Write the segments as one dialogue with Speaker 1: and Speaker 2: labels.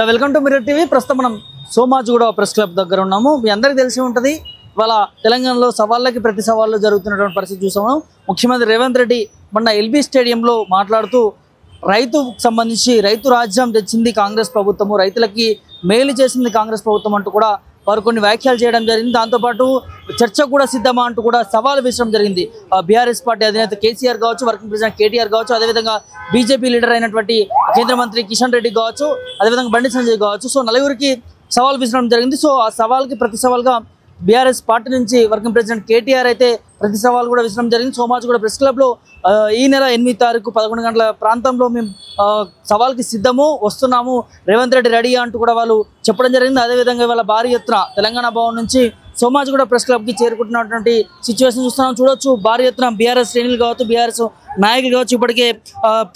Speaker 1: Welcome to mirror TV. ప్రస్తుతం మనం Somajiguda press club దగ్గర ఉన్నాము. మీ అందరికీ తెలిసి ఉంటుంది, ఇవాళ తెలంగాణలో సవాళ్ళకి ప్రతి సవాళ్ళు జరుగుతున్నటువంటి పరిస్థితి చూసాము. ముఖ్యమంత్రి రేవంత్ రెడ్డి మొన్న ఎల్బీ స్టేడియంలో మాట్లాడుతూ రైతుకు సంబంధించి రైతు రాజ్యం తెచ్చింది కాంగ్రెస్ ప్రభుత్వము, రైతులకి మేలు చేసింది కాంగ్రెస్ ప్రభుత్వం అంటూ కూడా వారు కొన్ని వ్యాఖ్యలు చేయడం జరిగింది. దాంతోపాటు చర్చ కూడా సిద్ధమా అంటూ కూడా సవాల్ విసరడం జరిగింది. బీఆర్ఎస్ పార్టీ అధినేత కేసీఆర్ కావచ్చు, వర్కింగ్ ప్రెసిడెంట్ కేటీఆర్ కావచ్చు, అదేవిధంగా బీజేపీ లీడర్ అయినటువంటి కేంద్ర మంత్రి కిషన్ రెడ్డి కావచ్చు, అదేవిధంగా బండి సంజయ్ కావచ్చు. సో నలుగురికి సవాల్ విసరడం జరిగింది. సో ఆ సవాల్కి ప్రతి సవాల్గా బీఆర్ఎస్ పార్టీ నుంచి వర్కింగ్ ప్రెసిడెంట్ కేటీఆర్ అయితే ప్రతి సవాల్ కూడా విసరడం జరిగింది. సోమాజిగూడ ప్రెస్ క్లబ్లో ఈ నెల 8వ తారీఖు 11 గంటల ప్రాంతంలో మేము సవాల్కి సిద్ధము, వస్తున్నాము, రేవంత్ రెడ్డి రెడీ అంటూ కూడా వాళ్ళు చెప్పడం జరిగింది. అదేవిధంగా వాళ్ళ భారీ ఎత్తున తెలంగాణ భవన్ నుంచి సోమాజిగూడ ప్రెస్ క్లబ్కి చేరుకుంటున్నటువంటి సిచ్యువేషన్ చూస్తున్నాం. చూడొచ్చు, భారీ ఎత్తున బీఆర్ఎస్ శ్రేణులు కావచ్చు, బీఆర్ఎస్ నాయకులు కావచ్చు ఇప్పటికే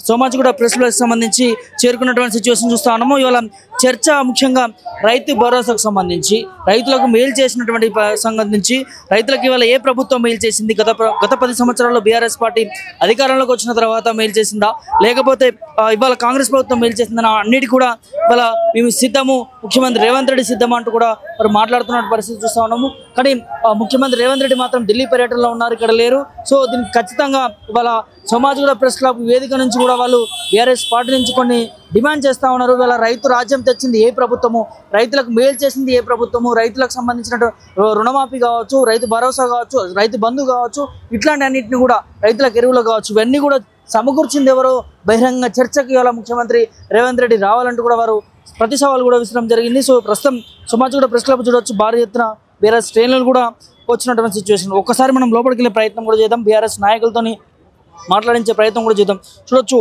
Speaker 1: సోమాజిగూడ ప్రెస్ క్లబ్కి సంబంధించి చేరుకున్నటువంటి సిచ్యువేషన్ చూస్తా ఉన్నాము. ఇవాళ చర్చ ముఖ్యంగా రైతు భరోసాకు సంబంధించి, రైతులకు మేలు చేసినటువంటి సంబంధించి, రైతులకు ఇవాళ ఏ ప్రభుత్వం మేలు చేసింది, గత 10 సంవత్సరాల్లో బీఆర్ఎస్ పార్టీ అధికారంలోకి వచ్చిన తర్వాత మేలు చేసిందా, లేకపోతే ఇవాళ కాంగ్రెస్ ప్రభుత్వం మేలు చేసిందని అన్నిటి కూడా ఇవాళ మేము సిద్ధము, ముఖ్యమంత్రి రేవంత్ రెడ్డి సిద్ధమా అంటూ కూడా వారు మాట్లాడుతున్న పరిస్థితి చూస్తా ఉన్నాము. కానీ ముఖ్యమంత్రి రేవంత్ రెడ్డి మాత్రం ఢిల్లీ పర్యటనలో ఉన్నారు, ఇక్కడ లేరు. సో దీనికి ఖచ్చితంగా ఇవాళ సోమాజిగూడ ప్రెస్ క్లబ్ వేదిక నుంచి కూడా వాళ్ళు బీఆర్ఎస్ పార్టీ నుంచి కొన్ని డిమాండ్ చేస్తూ ఉన్నారు. ఇవాళ రైతు రాజ్యం తెచ్చింది ఏ ప్రభుత్వము, రైతులకు మేలు చేసింది ఏ ప్రభుత్వము, రైతులకు సంబంధించిన రుణమాఫీ కావచ్చు, రైతు భరోసా కావచ్చు, రైతు బంధు కావచ్చు, ఇట్లాంటి అన్నింటినీ కూడా, రైతులకు ఎరువులు కావచ్చు, ఇవన్నీ కూడా సమకూర్చింది ఎవరో, బహిరంగ చర్చకి ఇవాళ ముఖ్యమంత్రి రేవంత్ రెడ్డి రావాలంటూ కూడా వారు ప్రతి సవాలు కూడా విసరడం జరిగింది. సో ప్రస్తుతం సోమాజిగూడ ప్రెస్ క్లబ్ చూడవచ్చు, భారీ ఎత్తున బీఆర్ఎస్ శ్రేణులు కూడా వచ్చినటువంటి సిచ్యువేషన్. ఒక్కసారి మనం లోపలికి వెళ్ళే ప్రయత్నం కూడా చేద్దాం, బీఆర్ఎస్ నాయకులతోని మాట్లాడించే ప్రయత్నం కూడా చేద్దాం. చూడొచ్చు,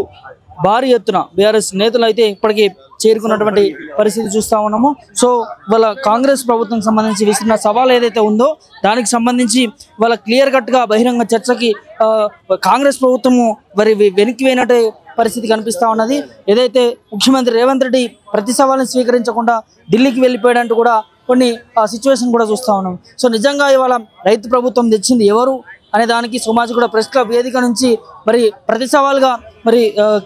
Speaker 1: భారీ ఎత్తున బీఆర్ఎస్ నేతలు అయితే ఇప్పటికీ చేరుకున్నటువంటి పరిస్థితి చూస్తూ ఉన్నాము. సో వాళ్ళ కాంగ్రెస్ ప్రభుత్వం సంబంధించి విసిరిన సవాల్ ఏదైతే ఉందో దానికి సంబంధించి వాళ్ళ క్లియర్ కట్గా బహిరంగ చర్చకి కాంగ్రెస్ ప్రభుత్వము మరి వెనక్కి పోయినట్టు పరిస్థితి కనిపిస్తూ ఉన్నది. ఏదైతే ముఖ్యమంత్రి రేవంత్ రెడ్డి ప్రతి సవాల్ని స్వీకరించకుండా ఢిల్లీకి వెళ్ళిపోయాడంటూ కూడా కొన్ని సిచ్యువేషన్ కూడా చూస్తూ ఉన్నాం. సో నిజంగా ఇవాళ రైతు ప్రభుత్వం తెచ్చింది ఎవరు అనే దానికి సోమాజిగూడ ప్రెస్ క్లబ్ వేదిక నుంచి మరి ప్రతి సవాల్గా మరి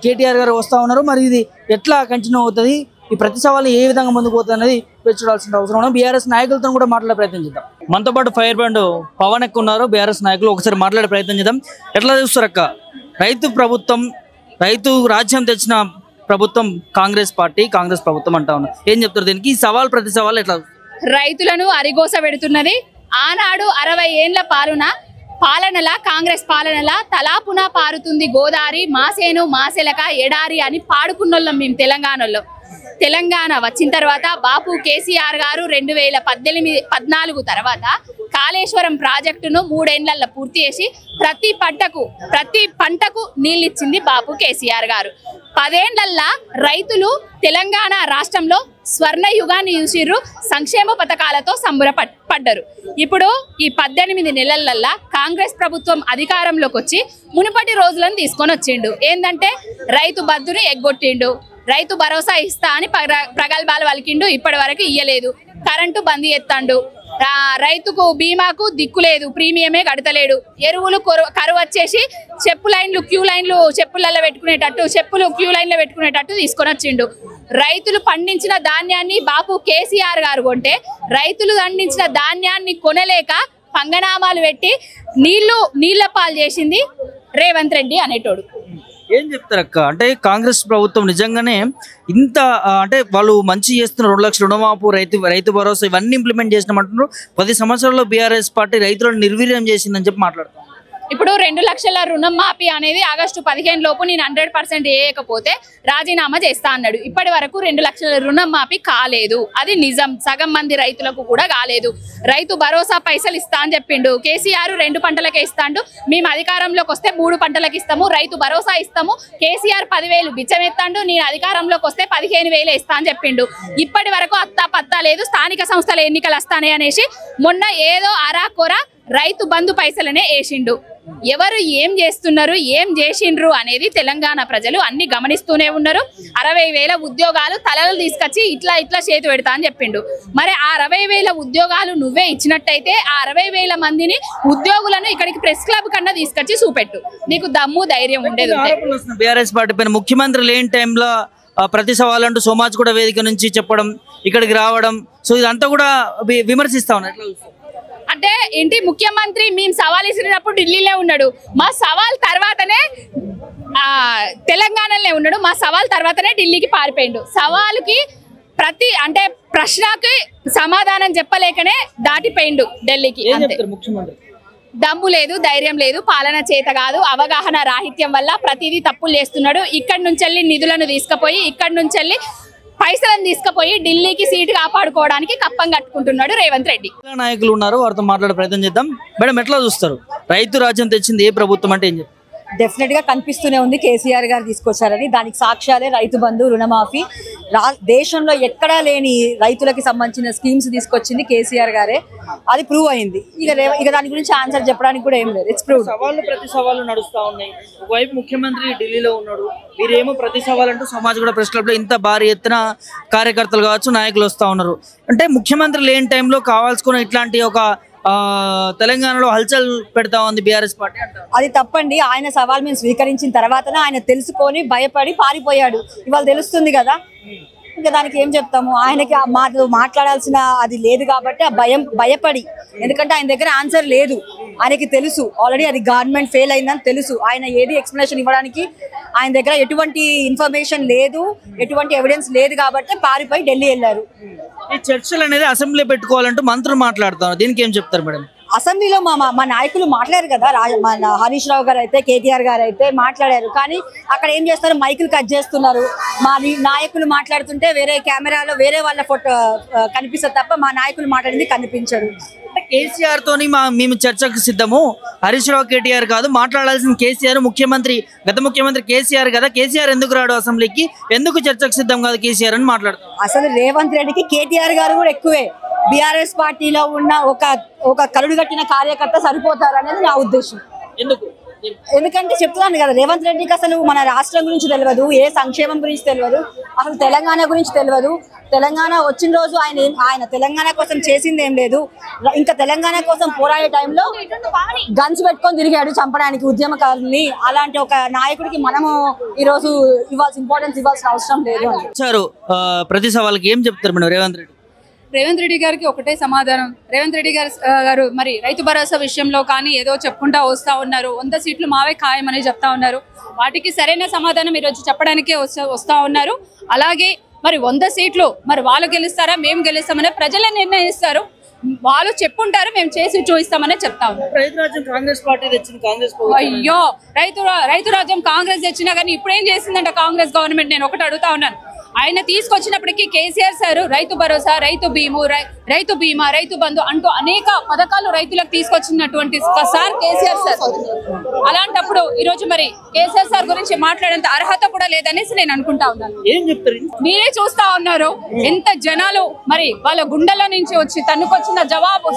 Speaker 1: కేటీఆర్ గారు వస్తూ ఉన్నారు. మరి ఇది ఎట్లా కంటిన్యూ అవుతుంది, ఈ ప్రతి సవాల్ ఏ విధంగా ముందుకు పోతుంది అనేది చూడాల్సిన అవసరం ఉంది. బీఆర్ఎస్ నాయకులతో కూడా మాట్లాడే ప్రయత్నం చేద్దాం. మనతో పాటు ఫైర్ బ్యాండ్ పవన్ ఎక్కువ ఉన్నారు, బీఆర్ఎస్ నాయకులు. ఒకసారి మాట్లాడే ప్రయత్నం చేద్దాం. ఎట్లా చూస్తారు అక్క, రైతు ప్రభుత్వం, రైతు రాజ్యం తెచ్చిన ప్రభుత్వం కాంగ్రెస్ పార్టీ, కాంగ్రెస్ ప్రభుత్వం అంటా ఉన్నారు, ఏం చెప్తారు దీనికి? ఈ సవాల్ ప్రతి సవాల్ ఎట్లా?
Speaker 2: రైతులను అరిగోస పెడుతున్నది. ఆనాడు 60 ఏండ్ల పాలనల కాంగ్రెస్ పాలనల తలాపున పారుతుంది గోదారి, మాసేను మాసెలక ఎడారి అని పాడుకున్నోళ్ళం మేము తెలంగాణలో. తెలంగాణ వచ్చిన తర్వాత బాపు కేసీఆర్ గారు 2014 తర్వాత కాళేశ్వరం ప్రాజెక్టును 3 ఏండ్లలో పూర్తి చేసి ప్రతి పంటకు నీళ్ళిచ్చింది బాపు కేసీఆర్ గారు. 10 ఏండ్లల్లా రైతులు తెలంగాణ రాష్ట్రంలో స్వర్ణ యుగాన్ని చూసిర్రు, సంక్షేమ పథకాలతో సంబరపడ్డరు. ఇప్పుడు ఈ 18 నెలలల్లా కాంగ్రెస్ ప్రభుత్వం అధికారంలోకి వచ్చి మునుపటి రోజులను తీసుకొని వచ్చిండు. ఏంటంటే రైతు బద్దును ఎగ్గొట్టిండు, రైతు భరోసా ఇస్తా అని ప్రగల్భాలు పలికిండు, ఇప్పటి వరకు ఇయ్యలేదు. కరెంటు బంద్ చేస్తాండు, రైతుకు బీమాకు దిక్కులేదు, ప్రీమియమే కడతలేడు. ఎరువులు కరువు వచ్చేసి చెప్పులు క్యూ లైన్లు పెట్టుకునేటట్టు తీసుకొని వచ్చిండు. రైతులు పండించిన ధాన్యాన్ని బాపు కేసీఆర్ గారు కొంటే, రైతులు పండించిన ధాన్యాన్ని కొనలేక పంగనామాలు పెట్టి నీళ్ల పాలు చేసింది రేవంత్ రెడ్డి అనేటోడు.
Speaker 1: ఏం చెప్తారు అక్క, అంటే కాంగ్రెస్ ప్రభుత్వం నిజంగానే ఇంత అంటే వాళ్ళు మంచి చేస్తున్న 2 లక్షల రుణమాపు, రైతు భరోసా ఇవన్నీ ఇంప్లిమెంట్ చేసినామంటున్నారు. 10 సంవత్సరాల్లో బీఆర్ఎస్ పార్టీ రైతులను నిర్వీర్యం చేసిందని చెప్పి మాట్లాడుతున్నారు.
Speaker 2: ఇప్పుడు 2 లక్షల రుణమాఫీ అనేది ఆగస్టు 15 లోపు నేను 100% వేయకపోతే రాజీనామా చేస్తా అన్నాడు. ఇప్పటి వరకు 2 లక్షల రుణమాఫీ కాలేదు, అది నిజం. సగం మంది రైతులకు కూడా కాలేదు. రైతు భరోసా పైసలు ఇస్తా అని చెప్పిండు కేసీఆర్. 2 పంటలకే ఇస్తాండు, మేము అధికారంలోకి వస్తే 3 పంటలకు ఇస్తాము, రైతు భరోసా ఇస్తాము. కేసీఆర్ 10,000 బిచ్చం ఎత్తాండు, నేను అధికారంలోకి వస్తే 15,000 ఇస్తా అని చెప్పిండు. ఇప్పటి వరకు అత్తా పత్తా లేదు. స్థానిక సంస్థల ఎన్నికలు వస్తానే అనేసి మొన్న ఏదో అరాకొర రైతు బంధు పైసలనే వేసిండు. ఎవరు ఏం చేస్తున్నారు, ఏం చేసిండ్రు అనేది తెలంగాణ ప్రజలు అన్ని గమనిస్తూనే ఉన్నారు. 60,000 ఉద్యోగాలు తలలు తీసుకొచ్చి ఇట్లా చేతి పెడతా అని చెప్పిండు. మరి ఆ 60,000 ఉద్యోగాలు నువ్వే ఇచ్చినట్టయితే ఆ 60,000 మందిని ఉద్యోగులను ఇక్కడికి ప్రెస్ క్లబ్ కన్నా తీసుకొచ్చి చూపెట్టు, నీకు దమ్ము ధైర్యం ఉండేది.
Speaker 1: బీఆర్ఎస్ పార్టీ పైన ముఖ్యమంత్రి లేని టైంలో ప్రతి సవాల్ అంటూ సోమాజ్ కూడా వేదిక నుంచి చెప్పడం, ఇక్కడికి రావడం, సో ఇదంతా కూడా విమర్శిస్తా ఉన్నారు. ఎట్లా చూస్తారు?
Speaker 2: అంటే ఏంటి, ముఖ్యమంత్రి మేము సవాల్ ఇచ్చినప్పుడు ఢిల్లీలో ఉన్నాడు, మా సవాల్ తర్వాతనే తెలంగాణలో ఉన్నాడు, మా సవాల్ తర్వాతనే ఢిల్లీకి పారిపోయిండు. సవాలుకి అంటే ప్రశ్నకి సమాధానం చెప్పలేకనే దాటిపోయిండు ఢిల్లీకి.
Speaker 1: ముఖ్యమంత్రి
Speaker 2: దమ్ము లేదు, ధైర్యం లేదు, పాలన చేత కాదు, అవగాహన రాహిత్యం వల్ల ప్రతిదీ తప్పులు చేస్తున్నాడు. ఇక్కడి నుంచి వెళ్ళి నిధులను తీసుకుపోయి, ఇక్కడి నుంచి వెళ్ళి పైసలను తీసుకుపోయి ఢిల్లీకి సీటు కాపాడుకోవడానికి కప్పం కట్టుకుంటున్నాడు రేవంత్ రెడ్డి.
Speaker 1: నాయకులు ఉన్నారు, వారితో మాట్లాడే ప్రయత్నం చేద్దాం. మేడం, ఎట్లా చూస్తారు? రైతు రాజ్యం తెచ్చింది ఏ ప్రభుత్వం అంటే ఏం చెప్తారు?
Speaker 3: డెఫినెట్ గా కనిపిస్తూనే ఉంది కేసీఆర్ గారు తీసుకొచ్చారని. దానికి సాక్ష్యాలే రైతు బంధు, రుణమాఫీ. దేశంలో ఎక్కడా లేని రైతులకి సంబంధించిన స్కీమ్స్ తీసుకొచ్చింది కేసీఆర్ గారే. అది ప్రూవ్ అయింది. ఇక దాని గురించి ఆన్సర్ చెప్పడానికి కూడా ఏం లేదు. It's prove.
Speaker 1: సవాళ్ళు ప్రతి సవాళ్ళు నడుస్తా ఉన్నాయి. ఒకవైపు ముఖ్యమంత్రి ఢిల్లీలో ఉన్నాడు, మీరేమో ప్రతి సవాల్ అంటూ సమాజ్ కూడా ప్రెస్ క్లబ్ లో ఇంత భారీ ఎత్తున కార్యకర్తలు కావచ్చు, నాయకులు వస్తా ఉన్నారు. అంటే ముఖ్యమంత్రి లేని టైంలో కావాల్సుకున్న ఇట్లాంటి ఒక తెలంగాణలో హల్చల్ పెడతా ఉంది బీఆర్ఎస్ పార్టీ అంటారు.
Speaker 3: అది తప్పండి. ఆయన సవాల్ మేము స్వీకరించిన తర్వాతనే ఆయన తెలుసుకొని భయపడి పారిపోయాడు. ఇవాళ తెలుస్తుంది కదా, ఇంకా దానికి ఏం చెప్తాము? ఆయనకి మాట్లాడాల్సిన అది లేదు కాబట్టి ఆ భయపడి, ఎందుకంటే ఆయన దగ్గర ఆన్సర్ లేదు. ఆయనకి తెలుసు ఆల్రెడీ అది గవర్నమెంట్ ఫెయిల్ అయిందని తెలుసు. ఆయన ఏది ఎక్స్ప్లెనేషన్ ఇవ్వడానికి ఆయన దగ్గర ఎటువంటి ఇన్ఫర్మేషన్ లేదు, ఎటువంటి ఎవిడెన్స్ లేదు కాబట్టి పారిపోయి ఢిల్లీ వెళ్ళారు.
Speaker 1: ఈ చర్చలు అనేది అసెంబ్లీ పెట్టుకోవాలంటూ మంత్రులు మాట్లాడుతున్నారు, దీనికి ఏం చెప్తారు మేడం?
Speaker 3: అసెంబ్లీలో మా నాయకులు మాట్లాడారు కదా, మన హరీష్ రావు గారు అయితే, కేటీఆర్ గారు అయితే మాట్లాడారు. కానీ అక్కడ ఏం చేస్తారు? మైకులు కట్ చేస్తున్నారు. మా నాయకులు మాట్లాడుతుంటే వేరే కెమెరాలో వేరే వాళ్ళ ఫోటో కనిపిస్తుంది తప్ప మా నాయకులు మాట్లాడింది కనిపించరు.
Speaker 1: కేసీఆర్ తోని మేము చర్చకు సిద్ధము, హరీష్ రావు కేటీఆర్ కాదు, మాట్లాడాల్సిన కేసీఆర్. ముఖ్యమంత్రి, గత ముఖ్యమంత్రి కేసీఆర్ కదా, కేసీఆర్ ఎందుకు రాడు అసెంబ్లీకి, ఎందుకు చర్చకు సిద్ధం కాదు కేసీఆర్ అని మాట్లాడుతారు.
Speaker 3: అసలు రేవంత్ రెడ్డికి కేటీఆర్ గారు కూడా ఎక్కువే. బీఆర్ఎస్ పార్టీలో ఉన్న ఒక కరుడు కట్టిన కార్యకర్త సరిపోతారు అనేది నా ఉద్దేశం. ఎందుకంటే చెప్తున్నాను కదా, రేవంత్ రెడ్డికి అసలు మన రాష్ట్రం గురించి తెలియదు, ఏ సంక్షేమం గురించి తెలియదు, అసలు తెలంగాణ గురించి తెలియదు. తెలంగాణ వచ్చిన రోజు ఆయన తెలంగాణ కోసం చేసింది ఏం లేదు. ఇంకా తెలంగాణ కోసం పోరాడే టైంలో గన్స్ పెట్టుకొని తిరిగాడు చంపడానికి ఉద్యమకారుల్ని. అలాంటి ఒక నాయకుడికి మనము ఈరోజు ఇంపార్టెన్స్ ఇవ్వాల్సిన అవసరం లేదు అని.
Speaker 1: ప్రతి సవాళ్ళకి ఏం చెప్తారు మేడం రేవంత్ రెడ్డి?
Speaker 4: రేవంత్ రెడ్డి గారికి ఒకటే సమాధానం. రేవంత్ రెడ్డి గారు మరి రైతు భరోసా విషయంలో కానీ ఏదో చెప్పుకుంటా వస్తూ ఉన్నారు, 100 సీట్లు మావే ఖాయమని చెప్తా ఉన్నారు. వాటికి సరైన సమాధానం ఈరోజు చెప్పడానికే వస్తూ ఉన్నారు. అలాగే మరి 100 సీట్లు మరి వాళ్ళు గెలుస్తారా మేము గెలుస్తామనే ప్రజలే నిర్ణయిస్తారు. వాళ్ళు చెప్పుంటారు, మేము చేసి చూపిస్తామనే చెప్తా ఉన్నారు.
Speaker 1: రైతు రాజ్యం కాంగ్రెస్ పార్టీ తెచ్చింది, కాంగ్రెస్
Speaker 4: అయ్యో రైతు రాజ్యం కాంగ్రెస్ తెచ్చినా కానీ ఇప్పుడు ఏం చేసిందంట కాంగ్రెస్ గవర్నమెంట్? నేను ఒకటి అడుగుతా ఉన్నాను. ఆయన తీసుకొచ్చినప్పటికీ కేసీఆర్ సార్ రైతు భరోసా, రైతు బీమా, రైతు బంధు అంటూ అనేక పథకాలు రైతులకు తీసుకొచ్చినటువంటి సార్ కేసీఆర్ సార్. అలాంటప్పుడు ఈరోజు మరి కేసీఆర్ సార్ గురించి మాట్లాడేంత అర్హత కూడా లేదనేసి నేను అనుకుంటా ఉన్నాను. మీరే చూస్తా ఉన్నారు ఎంత జనాలు మరి వాళ్ళ గుండెల నుంచి వచ్చి తన్నుకొచ్చిన జవాబు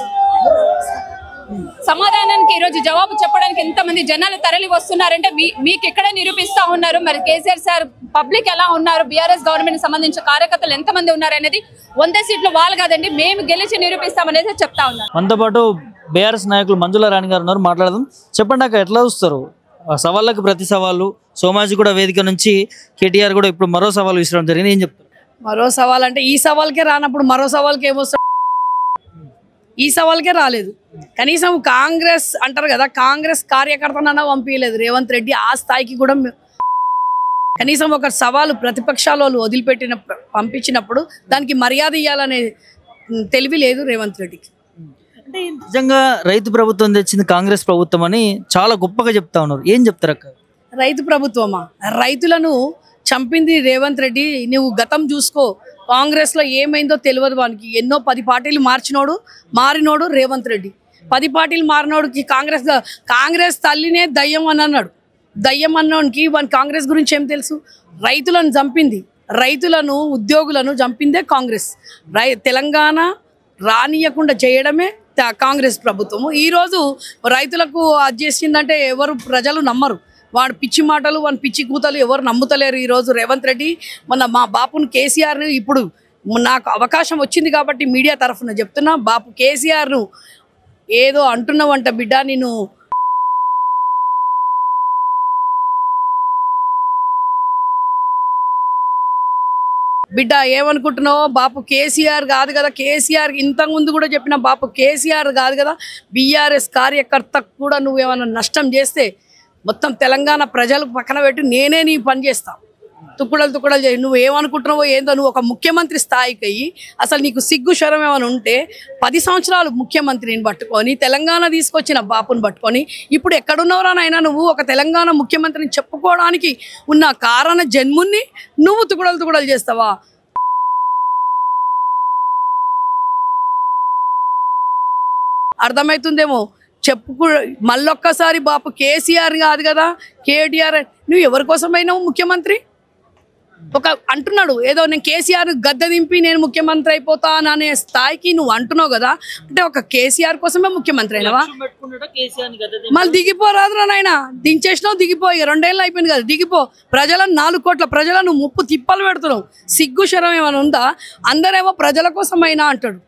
Speaker 4: సమాధానానికి ఈరోజు జవాబు చెప్పడానికి ఎంతమంది జనాలు తరలి వస్తున్నారంటే మీకు ఇక్కడ నిరూపిస్తా ఉన్నారు. మరి కేసీఆర్ సార్ పబ్లిక్ ఎలా ఉన్నారు, బీఆర్ఎస్ గవర్నమెంట్ సంబంధించిన కార్యకర్తలు ఎంతమంది ఉన్నారు అనేది 100 సీట్లు వాళ్ళు కాదండి, మేము గెలిచి నిరూపిస్తామనేది చెప్తా ఉన్నారు.
Speaker 1: మనతో పాటు బీఆర్ఎస్ నాయకులు మంజుల రాణి గారు ఉన్నారు, మాట్లాడదాం. చెప్పండి అక్క, ఎట్లా చూస్తారు సవాళ్ళకి ప్రతి సవాళ్ళు? సోమాజీ కూడా వేదిక నుంచి కేటీఆర్ కూడా ఇప్పుడు మరో సవాల్ విసరడం జరిగింది, ఏం చెప్తారు?
Speaker 5: మరో సవాల్ అంటే ఈ సవాల్కే రానప్పుడు మరో సవాల్కి ఏమొస్తాడు? ఈ సవాల్కే రాలేదు. కనీసం కాంగ్రెస్ అంటారు కదా, కాంగ్రెస్ కార్యకర్తనన్నా పంపించలేదు రేవంత్ రెడ్డి. ఆ స్థాయికి కూడా కనీసం ఒక సవాలు ప్రతిపక్షాల వాళ్ళు పంపించినప్పుడు దానికి మర్యాద ఇవ్వాలనే తెలివి లేదు రేవంత్ రెడ్డికి.
Speaker 1: అంటే నిజంగా రైతు ప్రభుత్వం తెచ్చింది కాంగ్రెస్ ప్రభుత్వం అని చాలా గొప్పగా చెప్తా ఉన్నారు, ఏం చెప్తారు అక్క?
Speaker 5: రైతు ప్రభుత్వమా? రైతులను చంపింది రేవంత్ రెడ్డి. నువ్వు గతం చూసుకో, కాంగ్రెస్లో ఏమైందో తెలియదు వానికి. ఎన్నో 10 పార్టీలు మారినోడు రేవంత్ రెడ్డి. 10 పార్టీలు మారినోడికి కాంగ్రెస్ తల్లినే దయ్యం అని అన్నాడు. దయ్యం అన్నోడికి వాని కాంగ్రెస్ గురించి ఏం తెలుసు? రైతులను చంపింది, రైతులను ఉద్యోగులను చంపిందే కాంగ్రెస్. తెలంగాణ రానియకుండా చేయడమే కాంగ్రెస్ ప్రభుత్వము. ఈరోజు రైతులకు అది చేసిందంటే ఎవరు ప్రజలు నమ్మరు. వాడు పిచ్చి మాటలు, వాడి పిచ్చి కూతలు ఎవరు నమ్ముతలేరు. ఈరోజు రేవంత్ రెడ్డి మా బాపును కేసీఆర్ను, ఇప్పుడు నాకు అవకాశం వచ్చింది కాబట్టి మీడియా తరఫున చెప్తున్నా, బాపు కేసీఆర్ను ఏదో అంటున్నావంట బిడ్డ, నేను బిడ్డ ఏమనుకుంటున్నావు? బాపు కేసీఆర్ కాదు కదా, కేసీఆర్ ఇంతకుముందు కూడా చెప్పిన బాపు కేసీఆర్ కాదు కదా, బీఆర్ఎస్ కార్యకర్తకు కూడా నువ్వేమైనా నష్టం చేస్తే మొత్తం తెలంగాణ ప్రజలు పక్కన పెట్టి నేనే నీ పని చేస్తా. తుక్కుడలు చేయి. నువ్వు ఏమనుకుంటున్నావో ఏందో, నువ్వు ఒక ముఖ్యమంత్రి స్థాయికి అయ్యి అసలు నీకు సిగ్గు శరం ఏమైనా ఉంటే 10 సంవత్సరాలు ముఖ్యమంత్రిని పట్టుకొని తెలంగాణ తీసుకొచ్చిన బాపుని పట్టుకొని ఇప్పుడు ఎక్కడున్నవరా నాయనా నువ్వు ఒక తెలంగాణ ముఖ్యమంత్రిని చెప్పుకోవడానికి ఉన్న కారణ జన్ముని నువ్వు తుక్కుడలు చేస్తావా? అర్థమవుతుందేమో చెప్పుకు మళ్ళొక్కసారి బాపు కేసీఆర్ కాదు కదా కేటీఆర్. నువ్వు ఎవరి కోసమైనావు ముఖ్యమంత్రి? ఒక అంటున్నాడు ఏదో నేను కేసీఆర్ గద్దె దింపి నేను ముఖ్యమంత్రి అయిపోతాను అనే స్థాయికి నువ్వు అంటున్నావు కదా, అంటే ఒక కేసీఆర్ కోసమే ముఖ్యమంత్రి అయినావా? మళ్ళీ దిగిపోరాదురా నాయన, దించేసినావు దిగిపో. 2 ఏళ్ళు అయిపోయింది కదా, దిగిపో. ప్రజలను 4 కోట్ల ప్రజలను ముప్పు తిప్పలు పెడుతున్నావు. సిగ్గు శరం ఏమైనా ఉందా? అందరేమో ప్రజల కోసం అయినా అంటాడు.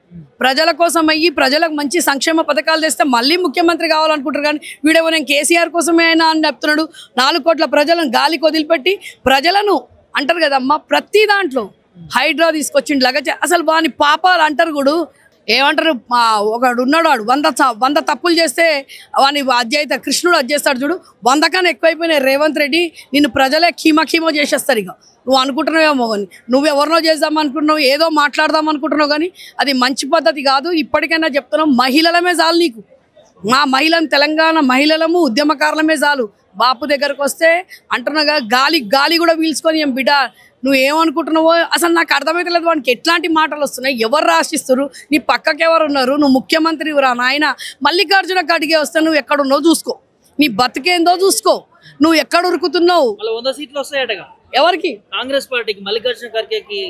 Speaker 5: ప్రజల కోసం అయ్యి ప్రజలకు మంచి సంక్షేమ పథకాలు తెస్తే మళ్ళీ ముఖ్యమంత్రి కావాలనుకుంటారు, కానీ వీడేమో నేను కేసీఆర్ కోసమే అయినా అని చెప్తున్నాడు. 4 కోట్ల ప్రజలను గాలికి వదిలిపెట్టి ప్రజలను అంటారు కదమ్మా, ప్రతి దాంట్లో హైడ్రా తీసుకొచ్చిండు లగచ. అసలు వాని పాపాలు అంటారు కూడా ఏమంటారు, ఒకడు ఉన్నాడు వాడు 100 తప్పులు చేస్తే వాని అధ్యయత కృష్ణుడు అధ్యస్తాడు చూడు, 100 కన్నా ఎక్కువైపోయినాయి. రేవంత్ రెడ్డి నిన్ను ప్రజలే కీమో చేసేస్తారు. ఇక నువ్వు అనుకుంటున్నావేమో కానీ నువ్వెవరినో చేద్దాం అనుకుంటున్నావు, ఏదో మాట్లాడదాం అనుకుంటున్నావు, కానీ అది మంచి పద్ధతి కాదు. ఇప్పటికైనా చెప్తున్నావు, మహిళలమే చాలు నీకు. మా మహిళను తెలంగాణ మహిళలము ఉద్యమకారులమే చాలు. బాపు దగ్గరకు వస్తే అంటున్నాగా గాలి కూడా పీల్చుకొని ఏం బిడ్డ నువ్వేమనుకుంటున్నావో అసలు నాకు అర్థమైతలేదు. వానికి ఎట్లాంటి మాటలు వస్తున్నాయి, ఎవరు రాసిస్తారు, నీ పక్కకి ఎవరు ఉన్నారు, నువ్వు ముఖ్యమంత్రి రా నాయన. మల్లికార్జున ఖర్గే వస్తే నువ్వు ఎక్కడున్నావు చూసుకో, నీ బతికేందో చూసుకో, నువ్వు ఎక్కడ ఉరుకుతున్నావు.
Speaker 1: 100 సీట్లు వస్తాయటగా ఎవరికి? కాంగ్రెస్ పార్టీకి. మల్లికార్జున ఖర్గేకి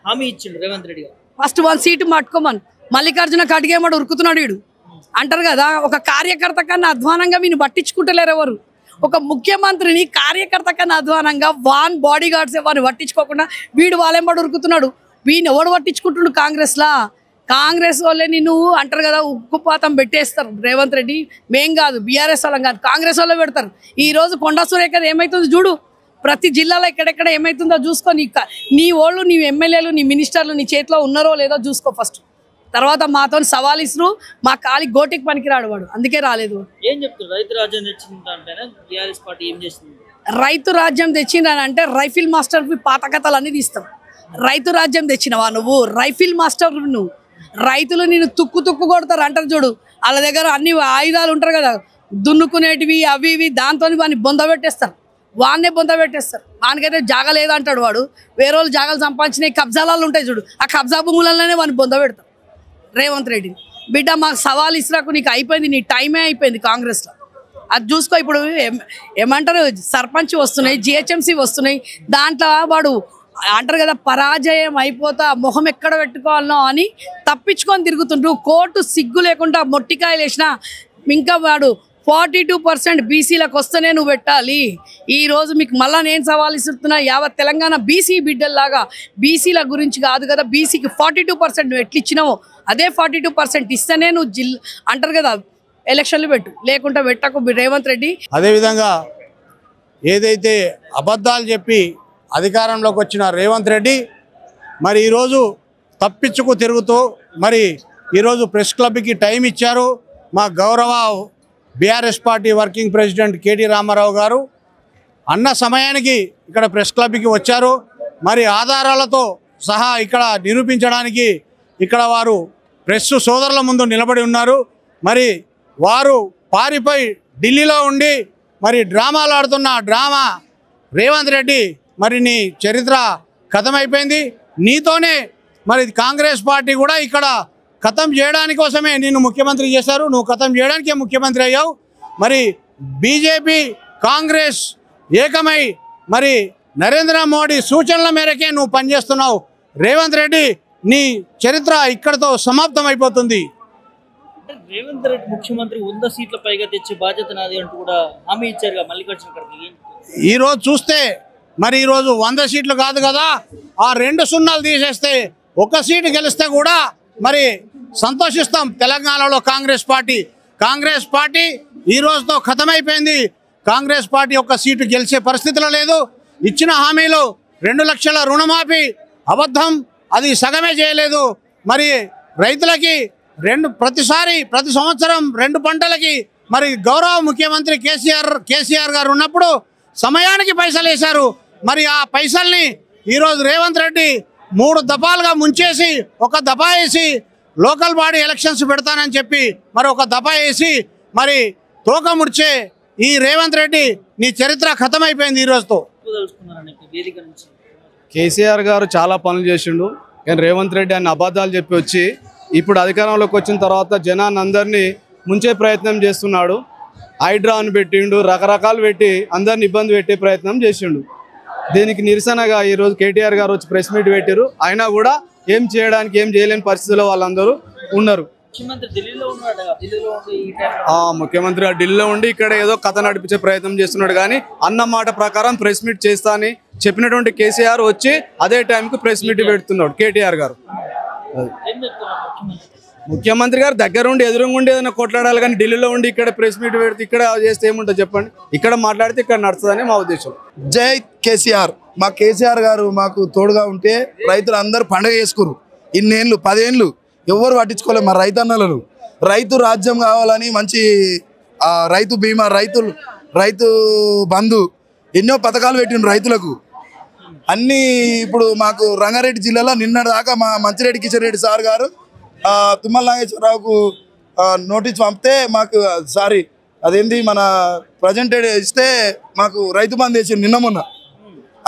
Speaker 1: హామీ ఇచ్చిండు రేవంత్ రెడ్డి గారు.
Speaker 5: ఫస్ట్ 1 సీటు మట్టుకోమని. మల్లికార్జున ఖర్గే మాట ఉరుకుతున్నాడు వీడు అంటారు కదా. ఒక కార్యకర్త కన్నా అధ్వానంగా వీని పట్టించుకుంటలేరు ఎవరు. ఒక ముఖ్యమంత్రిని కార్యకర్త కన్నా అధ్వానంగా వాన్ బాడీ గార్డ్స్ వారిని పట్టించుకోకుండా వీడు వాళ్ళెంబడి ఉరుకుతున్నాడు. వీని ఎవడు పట్టించుకుంటున్నాడు? కాంగ్రెస్ వాళ్ళే నిన్ను అంటారు కదా ఉక్కుపాతం పెట్టేస్తారు. రేవంత్ రెడ్డి మేం కాదు, బీఆర్ఎస్ వాళ్ళం కాదు, కాంగ్రెస్ వాళ్ళే పెడతారు. ఈరోజు కొండా సురేఖ ఏమవుతుంది చూడు, ప్రతి జిల్లాలో ఎక్కడెక్కడ ఏమవుతుందో చూసుకో. నీ వాళ్ళు, నీ ఎమ్మెల్యేలు, నీ మినిస్టర్లు నీ చేతిలో ఉన్నారో లేదో చూసుకో ఫస్ట్. తర్వాత మాతో సవాల్ ఇస్తారు, మా కాలి గోటికి పనికిరాడు వాడు, అందుకే రాలేదు.
Speaker 1: ఏం చెప్తారు? రైతు రాజ్యం తెచ్చిందంటేనే బీఆర్ఎస్ పార్టీ ఏం చేసింది?
Speaker 5: రైతు రాజ్యం తెచ్చిందని అంటే రైఫిల్ మాస్టర్ పాత కథలు అన్ని తీస్తాం. రైతు రాజ్యం తెచ్చినవా నువ్వు? రైఫిల్ మాస్టర్ నువ్వు. రైతులు నేను తుక్కు కొడతారు అంటారు చూడు, వాళ్ళ దగ్గర అన్ని ఆయుధాలు ఉంటారు కదా, దున్నుకునేటివి అవి ఇవి, దాంతో వాడిని బొంద పెట్టేస్తారు. వానికైతే జాగా లేదంటాడు వాడు. వేరే వాళ్ళు జాగాలు సంపాదించినవి కబ్జాలు ఉంటాయి చూడు, ఆ కబ్జా భూములలోనే వాడిని బొంద పెడతారు రేవంత్ రెడ్డి. బిడ్డ మాకు సవాల్ ఇస్రాకు, నీకు అయిపోయింది, నీ టైమే అయిపోయింది కాంగ్రెస్లో. అది చూసుకో. ఇప్పుడు ఏమంటారు, సర్పంచ్ వస్తున్నాయి, జిహెచ్ఎంసీ వస్తున్నాయి, దాంట్లో వాడు అంటారు కదా పరాజయం అయిపోతా మొహం ఎక్కడ పెట్టుకోవాలనో అని తప్పించుకొని తిరుగుతుండ్రు. కోర్టు సిగ్గు లేకుండా మొట్టికాయలు వేసినా ఇంకా వాడు 42% బీసీలకు వస్తేనే నువ్వు పెట్టాలి. ఈరోజు మీకు మళ్ళీ నేను సవాల్ ఇస్తున్నా, యావత్ తెలంగాణ బీసీ బిడ్డల్లాగా బీసీల గురించి కాదు కదా, బీసీకి 42% నువ్వు ఎట్లు ఇచ్చినావో అదే 42% ఇస్తేనే నువ్వు అంటారు కదా ఎలక్షన్లు పెట్టు, లేకుంటే పెట్టకు రేవంత్ రెడ్డి.
Speaker 6: అదేవిధంగా ఏదైతే అబద్ధాలు చెప్పి అధికారంలోకి వచ్చిన రేవంత్ రెడ్డి మరి ఈరోజు తప్పించుకు తిరుగుతూ మరి ఈరోజు ప్రెస్ క్లబ్కి టైం ఇచ్చారు. మా గౌరవ BRS party working president KT Rama Rao గారు అన్న సమయానికి ఇక్కడ ప్రెస్ క్లబ్కి వచ్చారు. మరి ఆధారాలతో సహా ఇక్కడ నిరూపించడానికి ఇక్కడ వారు ప్రెస్ సోదరుల ముందు నిలబడి ఉన్నారు. మరి వారు పారిపోయి ఢిల్లీలో ఉండి మరి డ్రామాలు ఆడుతున్న డ్రామా రేవంత్ రెడ్డి మరి నీ చరిత్ర ఖతమైపోయింది. నీతోనే మరి కాంగ్రెస్ పార్టీ కూడా ఇక్కడ ఖతం చేయడానికి కోసమే నిన్ను ముఖ్యమంత్రి చేశారు. నువ్వు ఖతం చేయడానికే ముఖ్యమంత్రి అయ్యావు. మరి బీజేపీ కాంగ్రెస్ ఏకమై మరి నరేంద్ర మోడీ సూచనల మేరకే నువ్వు పనిచేస్తున్నావు. రేవంత్ రెడ్డి నీ చరిత్ర ఇక్కడతో సమాప్తం అయిపోతుంది.
Speaker 1: రేవంత్ రెడ్డి ముఖ్యమంత్రి 100 సీట్ల పైగా తెచ్చే బాధ్యత నాది అంటూ కూడా హామీ ఇచ్చారు మల్లికార్జున ఖర్గే.
Speaker 6: ఈరోజు చూస్తే మరి ఈరోజు 100 సీట్లు కాదు కదా, ఆ 2 సున్నాలు తీసేస్తే 1 సీటు గెలిస్తే కూడా మరి సంతోషిస్తాం. తెలంగాణలో కాంగ్రెస్ పార్టీ ఈ రోజుతో ఖతమైపోయింది. కాంగ్రెస్ పార్టీ 1 సీటు గెలిచే పరిస్థితిలో లేదు. ఇచ్చిన హామీలు 2 లక్షల రుణమాఫీ అబద్ధం, అది సగమే చేయలేదు. మరి రైతులకి ప్రతి సంవత్సరం 2 పంటలకి మరి గౌరవ ముఖ్యమంత్రి కేసీఆర్ గారు ఉన్నప్పుడు సమయానికి పైసలు వేశారు. మరి ఆ పైసల్ని ఈరోజు రేవంత్ రెడ్డి 3 దఫాలుగా ముంచేసి, ఒక దఫా వేసి లోకల్ బాడీ ఎలక్షన్స్ పెడతానని చెప్పి మరి ఒక దఫా వేసి మరి తోక ముడిచే ఈ రేవంత్ రెడ్డి నీ చరిత్ర ఖతమైపోయింది ఈ రోజుతో.
Speaker 7: కేసీఆర్ గారు చాలా పనులు చేసిండు, కానీ రేవంత్ రెడ్డి అన్ని అబద్ధాలు చెప్పి వచ్చి ఇప్పుడు అధికారంలోకి వచ్చిన తర్వాత జనాన్ని అందరినీ ముంచే ప్రయత్నం చేస్తున్నాడు. హైడ్రాను పెట్టిండు, రకరకాలు పెట్టి అందరిని ఇబ్బంది పెట్టే ప్రయత్నం చేసిండు. దీనికి నిరసనగా ఈరోజు కేటీఆర్ గారు వచ్చి ప్రెస్ మీట్ పెట్టారు. అయినా కూడా ఏం చేయలేని పరిస్థితిలో వాళ్ళందరూ ఉన్నారు. ముఖ్యమంత్రి ఢిల్లీలో ఉండి ఇక్కడ ఏదో కథ నడిపించే ప్రయత్నం చేస్తున్నాడు. కానీ అన్న మాట ప్రకారం ప్రెస్ మీట్ చేస్తా అని చెప్పినటువంటి కేసీఆర్ వచ్చి అదే టైంకి ప్రెస్ మీట్ పెడుతున్నాడు కేటీఆర్ గారు. ముఖ్యమంత్రి గారు దగ్గరుండి ఎదురుగుండి ఏదైనా కొట్లాడాలి, కానీ ఢిల్లీలో ఉండి ఇక్కడ ప్రెస్ మీట్ పెడితే ఇక్కడ చేస్తే ఏముంటుంది చెప్పండి? ఇక్కడ మాట్లాడితే ఇక్కడ నడుస్తుందని మా ఉద్దేశం.
Speaker 8: జై కేసీఆర్. మా కేసీఆర్ గారు మాకు తోడుగా ఉంటే రైతులు అందరూ పండుగ చేసుకురు. 10 ఏళ్ళు ఎవరు పట్టించుకోలేదు మా రైతన్నలను. రైతు రాజ్యం కావాలని మంచి రైతు బీమా, రైతు బంధు ఎన్నో పథకాలు పెట్టిండ్రు రైతులకు. అన్నీ ఇప్పుడు మాకు రంగారెడ్డి జిల్లాలో నిన్నటిదాకా మా మంచిరెడ్డి కిషన్ రెడ్డి సార్ గారు తుమ్మల నాగేశ్వరరావుకు నోటీస్ పంపితే మాకు అదేంటి మన ప్రజెంటెడ్ ఇస్తే మాకు రైతు బంధు వేసి నిన్న మొన్న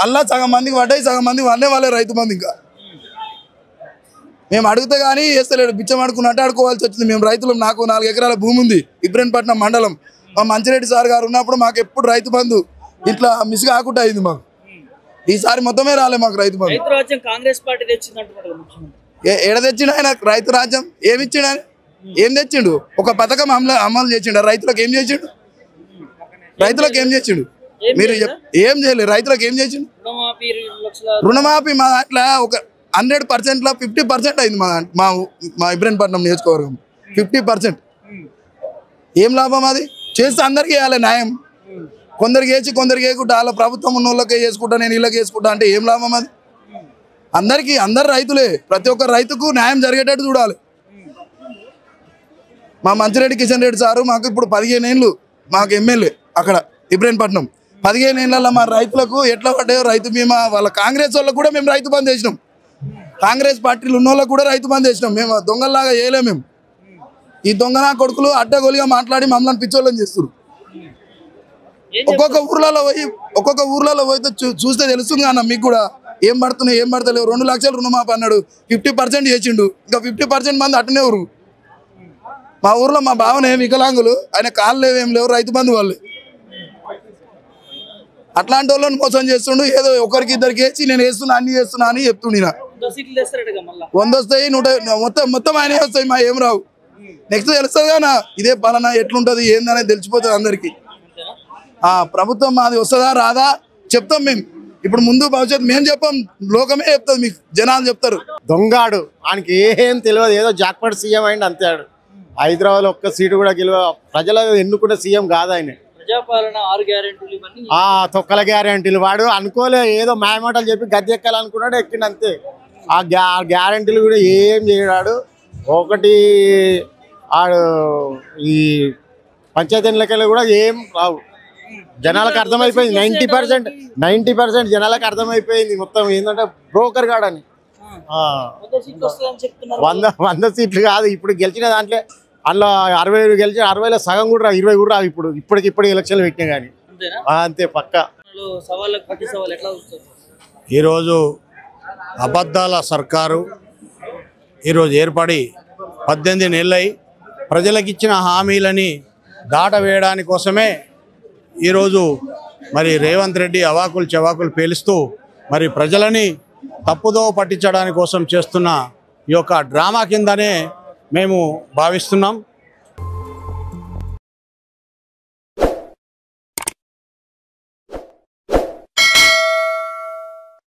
Speaker 8: అల్లా సగం మందికి పడ్డాయి, సగం మందికి వాళ్ళే రైతు బంధు. ఇంకా మేము అడిగితే కానీ వేస్తలేడు, బిచ్చం అడుకున్నట్టు ఆడుకోవాల్సి వచ్చింది. మేము రైతులు, నాకు 4 ఎకరాల భూమి ఉంది ఇబ్రహీంపట్నం మండలం. మా మంచిరెడ్డి సార్ గారు ఉన్నప్పుడు మాకు ఎప్పుడు రైతు బంధు ఇట్లా మిస్ కాకుండా అయింది మాకు. ఈసారి మొత్తమే రాలే మాకు రైతు బంధు. ఏడ తెచ్చిండు ఆయన రైతు రాజ్యం? ఏమిచ్చిండు ఆయన? ఏం తెచ్చిండు? ఒక పథకం అమలు చేసిండు. రైతులకు ఏం చేసిండు? మీరు ఏం చేయలేదు. రైతులకు ఏం చేసిండు? రుణమాఫీ మా దాంట్లో ఒక 100%లో 50% అయింది. మా ఇబ్రహీంపట్నం నియోజకవర్గం 50%. ఏం లాభం అది? చేస్తే అందరికీ వేయాలి న్యాయం. కొందరికి వేసి కొందరికి వేయకుండా వాళ్ళ ప్రభుత్వం ఉన్న వాళ్ళకే చేసుకుంటా, నేను వీళ్ళకి వేసుకుంటా అంటే ఏం లాభం అది? అందరు రైతులే, ప్రతి ఒక్క రైతుకు న్యాయం జరిగేటట్టు చూడాలి. మా మంచిరెడ్డి కిషన్ రెడ్డి సారు మాకు ఇప్పుడు 15 ఏళ్ళు మాకు ఎమ్మెల్యే అక్కడ ఇబ్రహీంపట్నం. 15 ఏళ్ళలో మా రైతులకు ఎట్లా పడ్డాయో రైతు బీమా, వాళ్ళ కాంగ్రెస్ వాళ్ళకు కూడా మేము రైతు బంధు వేసినాం. కాంగ్రెస్ పార్టీలు ఉన్న వాళ్ళకు కూడా రైతు బంధు వేసినాం. మేము దొంగల్లాగా చేయలేము. మేము ఈ దొంగనా కొడుకులు అడ్డగోలిగా మాట్లాడి మమ్మల్ని పిచ్చోళ్ళని చేస్తారు. ఒక్కొక్క ఊర్లలో పోయితే చూస్తే తెలుస్తుంది అన్న మీకు కూడా ఏం పడుతున్నాయి ఏం పడతలేవు. 2 లక్షలు రుణమాఫీ అన్నాడు, 50% చేసిండు. ఇంకా 50% మంది అట్టనే ఊరు. మా ఊర్లో మా బావనే వికలాంగులు, ఆయన కాళ్ళు లేవేం లేవు, రైతు బంధు వాళ్ళు. అట్లాంటి వాళ్ళని మోసం చేస్తుండు. ఏదో ఒకరికి ఇద్దరికి వేసి నేను వేస్తున్నా అన్ని చేస్తున్నా అని చెప్తుండే. 100 వస్తాయి, 100 మొత్తం ఆయనే వస్తాయి, మా ఏం రావు. నెక్స్ట్ తెలుస్తుంది కదా ఇదే పాలన ఎట్లుంటుంది ఏందనేది తెలిసిపోతుంది అందరికి. ప్రభుత్వం మాది వస్తుందా రాదా చెప్తాం మేము. ఇప్పుడు ముందు భవిష్యత్తు మేము చెప్పాం, లోకమే చెప్తుంది, మీకు జనాలు చెప్తారు.
Speaker 9: దొంగాడు, ఆయనకి ఏం తెలియదు, ఏదో జాక్పాట్ సీఎం అయింది అంతే. హైదరాబాద్ ఒక్క సీటు కూడా గెలవ, ప్రజలు ఎన్నుకున్న సీఎం కాదు ఆయన. తొక్కల గ్యారెంటీలు వాడు అనుకోలే, ఏదో మాయమాటలు చెప్పి గద్దె ఎక్కాలనుకున్నాడు, ఎక్కిండు అంతే. ఆ గ్యారెంటీలు కూడా ఏం చేయడాడు. ఒకటి ఆడు ఈ పంచాయతీ ఎన్నికలు కూడా ఏం రావు. జనాలకు అర్థమైపోయింది, 90% జనాలకు అర్థమైపోయింది మొత్తం ఏంటంటే బ్రోకర్ గాడని. 100 సీట్లు కాదు ఇప్పుడు గెలిచిన దాంట్లో, అందులో 60 గెలిచిన 60లో సగం కూడా రావు, 20 కూడా రావు. ఇప్పటికి ఎలక్షన్లు పెట్టినా కానీ అంతే పక్క.
Speaker 6: ఈరోజు అబద్ధాల సర్కారు ఈరోజు ఏర్పడి 18 నెలలై ప్రజలకు ఇచ్చిన హామీలని దాటవేయడాని కోసమే ఈరోజు మరి రేవంత్ రెడ్డి అవాకులు చెవాకులు పేలుస్తూ మరి ప్రజలని తప్పుదో పట్టించడానికి కోసం చేస్తున్న ఈ యొక్క డ్రామా కిందనే మేము భావిస్తున్నాం.